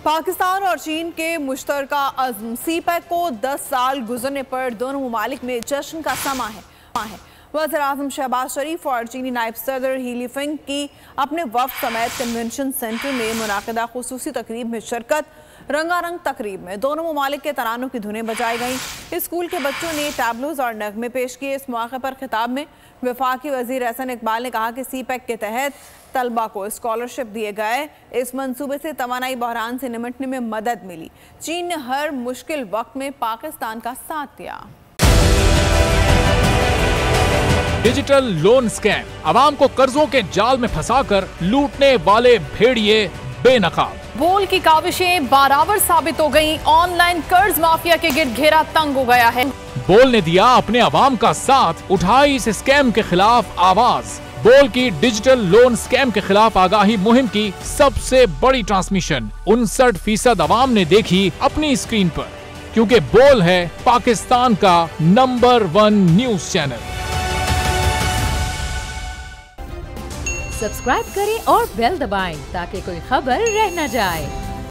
पाकिस्तान और चीन के मुश्तरका अज़्म सी-पैक को 10 साल गुजरने पर दोनों ममालिक में जश्न का समा है। वज़ीर-ए-आज़म शहबाज शरीफ और चीनी नायब सदर ही लिफेंग की अपने वफ़द समेत कन्वेंशन सेंटर में मुनाक़िदा खुसूसी तकरीब में शिरकत। रंगारंग तकरीब में दोनों ममालिक के तरानों की धुनें बजाई गईं। स्कूल के बच्चों ने टैबलोज और नगमे पेश किए। इस मौके पर खिताब में वफाकी वज़ीर एहसन इकबाल ने कहा कि सी-पैक के तहत तलबा को स्कॉलरशिप दिए गए। इस मंसूबे से तवानाई बहरान से निमटने में मदद मिली। चीन ने हर मुश्किल वक्त में पाकिस्तान का साथ दिया। डिजिटल लोन स्कैम, अवाम को कर्जों के जाल में फंसाकर लूटने वाले भेड़िए बेनकाब। बोल की काविशें बाराबर साबित हो गईं। ऑनलाइन कर्ज माफिया के गिर्द घेरा तंग हो गया है। बोल ने दिया अपने अवाम का साथ, उठाई इस स्कैम के खिलाफ आवाज। बोल की डिजिटल लोन स्कैम के खिलाफ आगाही मुहिम की सबसे बड़ी ट्रांसमिशन 59% अवाम ने देखी अपनी स्क्रीन पर, क्योंकि बोल है पाकिस्तान का नंबर 1 न्यूज चैनल। सब्सक्राइब करें और बेल दबाएं ताकि कोई खबर रह न जाए।